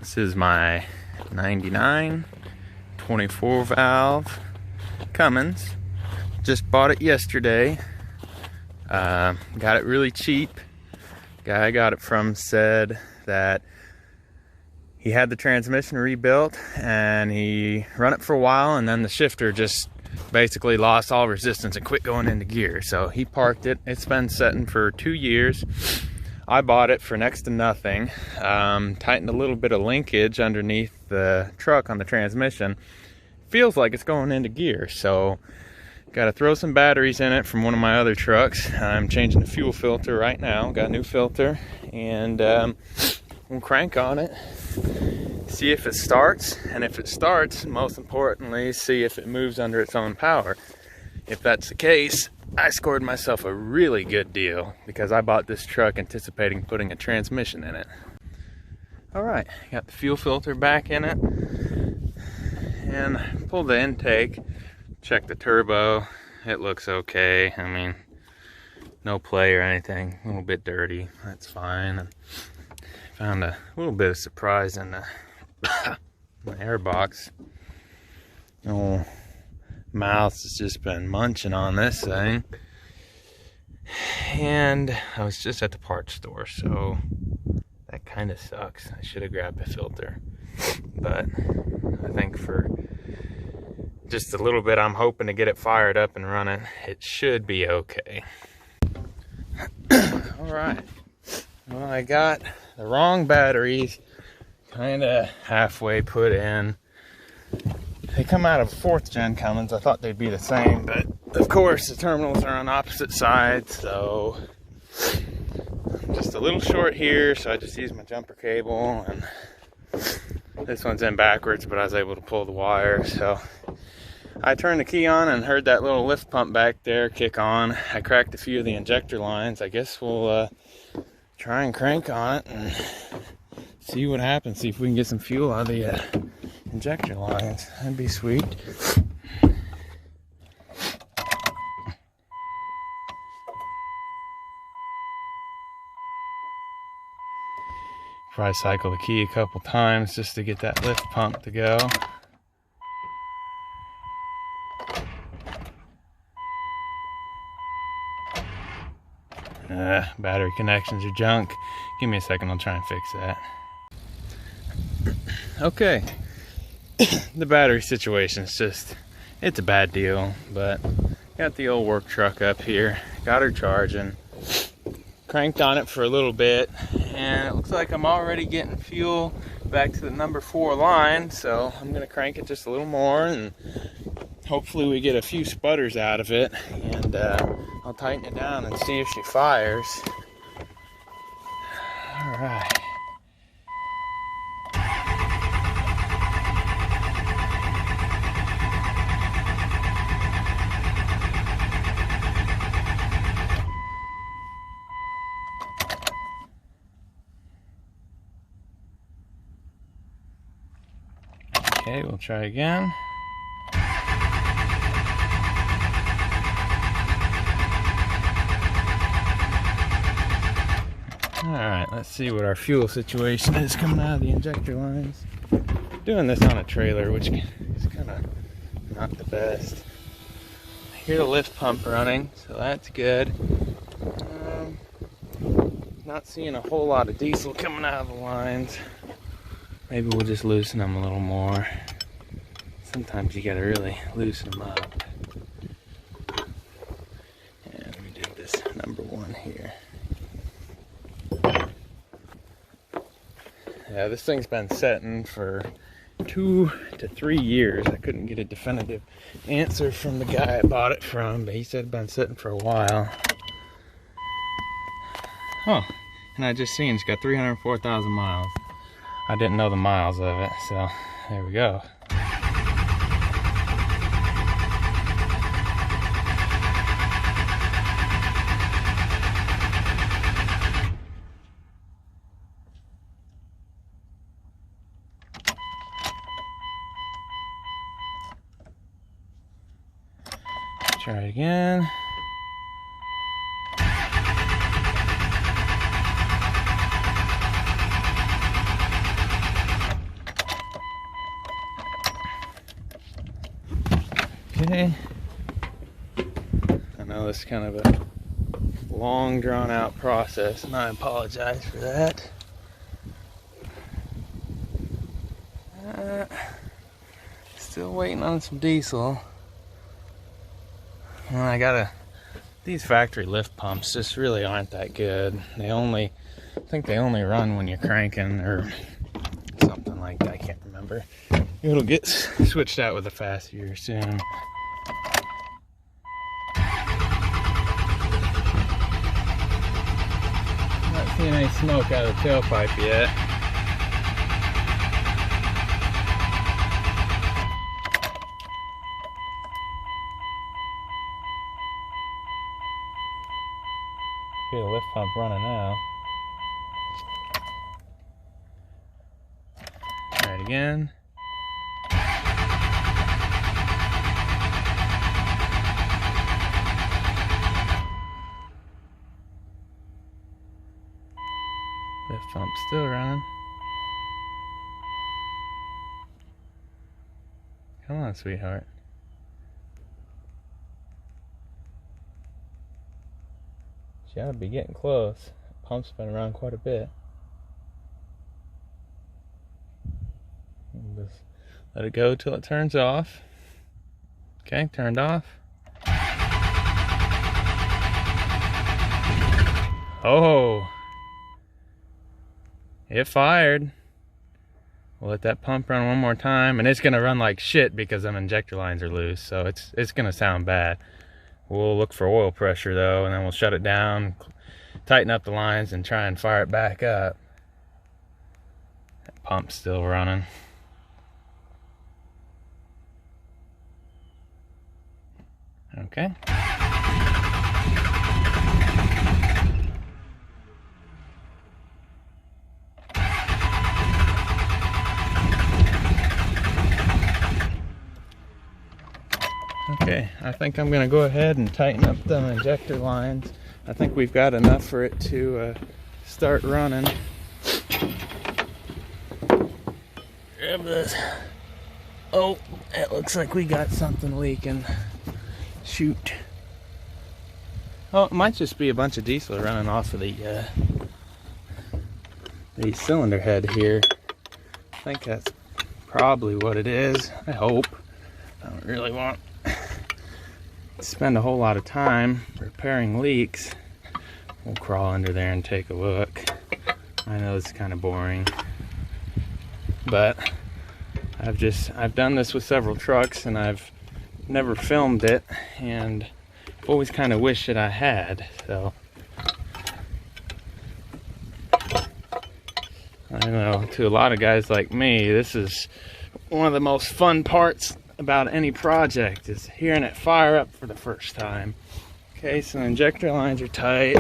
This is my 99 24 valve Cummins. Just bought it yesterday. Got it really cheap. Guy I got it from said that he had the transmission rebuilt and he run it for a while, and then the shifter just basically lost all resistance and quit going into gear. So he parked it. It's been sitting for 2 years. I bought it for next to nothing. Tightened a little bit of linkage underneath the truck on the transmission. Feels like it's going into gear, so got to throw some batteries in it from one of my other trucks. I'm changing the fuel filter right now. Got a new filter, and we'll crank on it, see if it starts, and if it starts, most importantly, see if it moves under its own power. If that's the case, I scored myself a really good deal because I bought this truck anticipating putting a transmission in it. Alright, got the fuel filter back in it, and pulled the intake, checked the turbo. It looks okay. I mean, no play or anything, a little bit dirty, that's fine. And found a little bit of surprise in the, the air box. Oh, Mouse has just been munching on this thing, and I was just at the parts store, so that kind of sucks. I should have grabbed a filter, but I think for just a little bit, I'm hoping to get it fired up and running. It should be okay. All right, well, I got the wrong batteries kind of halfway put in. They come out of 4th gen Cummins. I thought they'd be the same, but of course the terminals are on opposite sides, so I'm just a little short here, so I just used my jumper cable, and this one's in backwards, but I was able to pull the wire. So I turned the key on and heard that little lift pump back there kick on. I cracked a few of the injector lines. I guess we'll try and crank on it and see what happens, see if we can get some fuel out of the injector lines. That'd be sweet. Probably cycle the key a couple times just to get that lift pump to go. Battery connections are junk. Give me a second, I'll try and fix that. Okay. The battery situation is just, it's a bad deal, but got the old work truck up here, got her charging, cranked on it for a little bit, and it looks like I'm already getting fuel back to the number 4 line, so I'm gonna crank it just a little more, and hopefully we get a few sputters out of it, and I'll tighten it down and see if she fires. All right. Okay, we'll try again. Alright, let's see what our fuel situation is coming out of the injector lines. Doing this on a trailer, which is kind of not the best. I hear the lift pump running, so that's good. Not seeing a whole lot of diesel coming out of the lines. Maybe we'll just loosen them a little more. Sometimes you gotta really loosen them up. And we did this number 1 here. Yeah, this thing's been setting for 2 to 3 years. I couldn't get a definitive answer from the guy I bought it from, but he said it's been sitting for a while. Oh, and I just seen it's got 304,000 miles. I didn't know the miles of it, so there we go. Try it again. Okay. I know this is kind of a long, drawn-out process, and I apologize for that. Still waiting on some diesel. And I gotta. These factory lift pumps just really aren't that good. I think they only run when you're cranking or something like that. I can't remember. It'll get switched out with a fast gear soon. Not seeing any smoke out of the tailpipe yet. Okay, the lift pump running now. Try it again. Lift pump still running. Come on, sweetheart. She ought to be getting close. Pump's been around quite a bit. Just let it go till it turns off. Okay, turned off. Oh! It fired. We'll let that pump run one more time, and it's gonna run like shit because them injector lines are loose, so it's gonna sound bad. We'll look for oil pressure though, and then we'll shut it down, tighten up the lines, and try and fire it back up. That pump's still running. Okay. Okay, I think I'm going to go ahead and tighten up the injector lines. I think we've got enough for it to start running. Grab this. Oh, it looks like we got something leaking. Shoot. Oh, it might just be a bunch of diesel running off of the cylinder head here. I think that's probably what it is. I hope. I don't really want to spend a whole lot of time repairing leaks. We'll crawl under there and take a look. I know it's kind of boring, but I've done this with several trucks, and I've never filmed it, and I've always kind of wished that I had. So I don't know, to a lot of guys like me, this is one of the most fun parts about any project, is hearing it fire up for the first time. Okay, so injector lines are tight.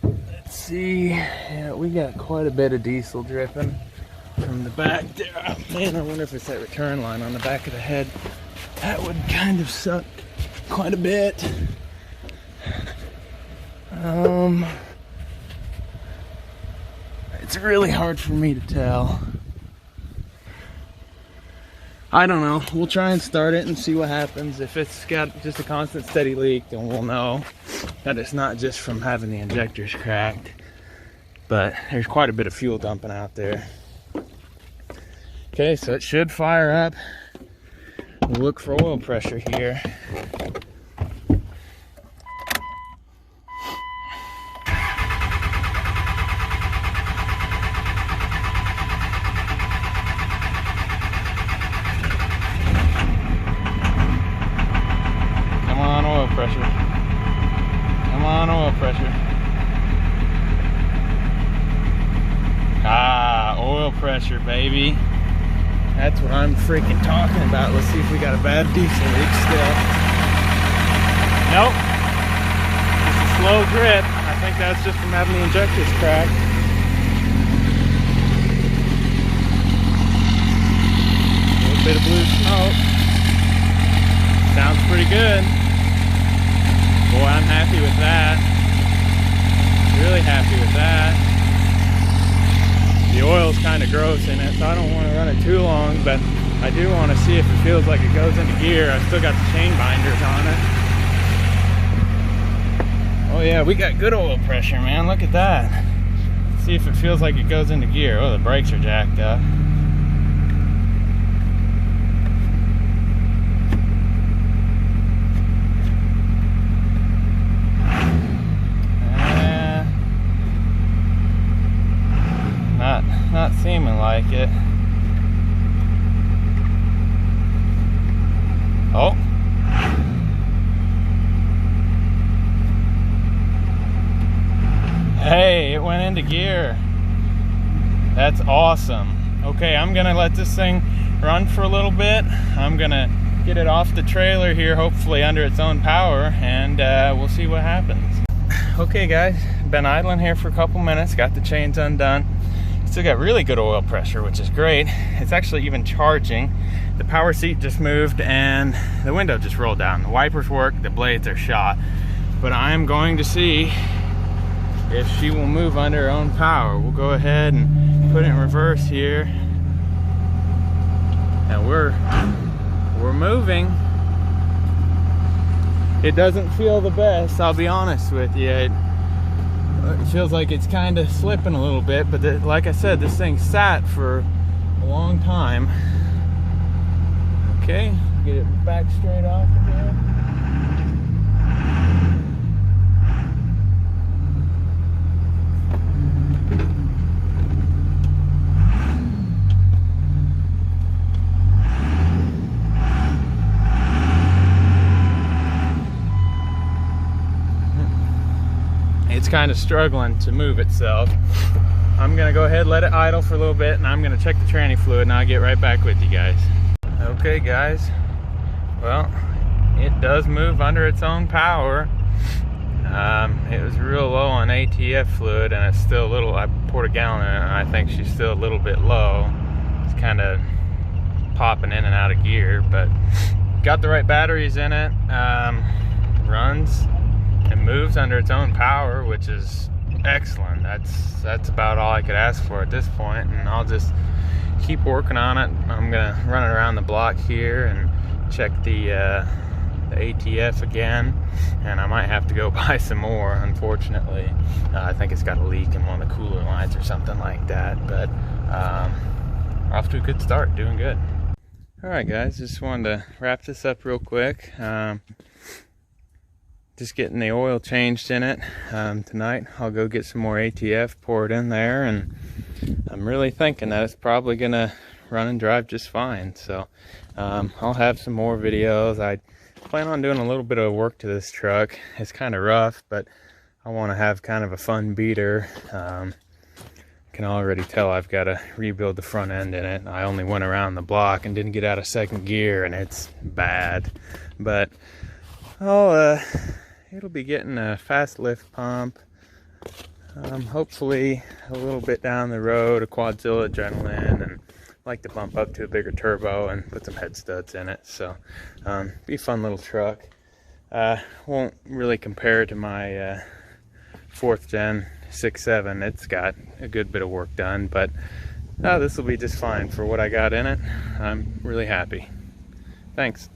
Let's see. Yeah, we got quite a bit of diesel dripping from the back there. Oh, man, I wonder if it's that return line on the back of the head. That would kind of suck quite a bit. It's really hard for me to tell. I don't know. We'll try and start it and see what happens. If it's got just a constant steady leak, then we'll know that it's not just from having the injectors cracked. But there's quite a bit of fuel dumping out there. Okay, so it should fire up. We'll look for oil pressure here. Pressure. Come on, oil pressure. Ah, oil pressure, baby. That's what I'm freaking talking about. Let's see if we got a bad diesel leak still. Nope. Just a slow drip. I think that's just from having the injectors cracked. A little bit of blue smoke. Sounds pretty good. Boy, I'm happy with that. Really happy with that. The oil's kind of gross in it, so I don't want to run it too long, but I do want to see if it feels like it goes into gear. I've still got the chain binders on it. Oh yeah, we got good oil pressure, man. Look at that. See if it feels like it goes into gear. Oh, the brakes are jacked up. Not seeming like it. Oh. Hey, it went into gear. That's awesome. Okay, I'm gonna let this thing run for a little bit. I'm gonna get it off the trailer here, hopefully under its own power, and we'll see what happens. Okay guys, been idling here for a couple minutes, got the chains undone. Still got really good oil pressure, which is great. It's actually even charging. The power seat just moved and the window just rolled down. The wipers work, the blades are shot. But I'm going to see if she will move under her own power. We'll go ahead and put it in reverse here. And we're moving. It doesn't feel the best, I'll be honest with you. It feels like it's kind of slipping a little bit, but like I said, this thing sat for a long time. Okay, get it back straight off again. It's kind of struggling to move itself. I'm gonna go ahead, let it idle for a little bit, and I'm gonna check the tranny fluid, and I'll get right back with you guys. Okay guys, well, it does move under its own power. It was real low on ATF fluid, and it's still a little, I poured a gallon in it, and I think she's still a little bit low. It's kind of popping in and out of gear, but got the right batteries in it. Runs and moves under its own power, which is excellent. That's about all I could ask for at this point, and I'll just keep working on it. I'm gonna run it around the block here and check the ATF again, and I might have to go buy some more, unfortunately. I think it's got a leak in one of the cooler lines or something like that, but we're off to a good start, doing good. Alright guys, just wanted to wrap this up real quick. Just getting the oil changed in it. Tonight I'll go get some more ATF, pour it in there, and I'm really thinking that it's probably gonna run and drive just fine. So I'll have some more videos. I plan on doing a little bit of work to this truck. It's kind of rough, but I want to have kind of a fun beater. Can already tell I've got to rebuild the front end in it. I only went around the block and didn't get out of second gear, and it's bad. But it'll be getting a fast lift pump. Hopefully a little bit down the road, a Quadzilla adrenaline, and like to bump up to a bigger turbo and put some head studs in it. So be a fun little truck. Won't really compare to my 4th gen 6.7. It's got a good bit of work done, but this will be just fine for what I got in it. I'm really happy. Thanks.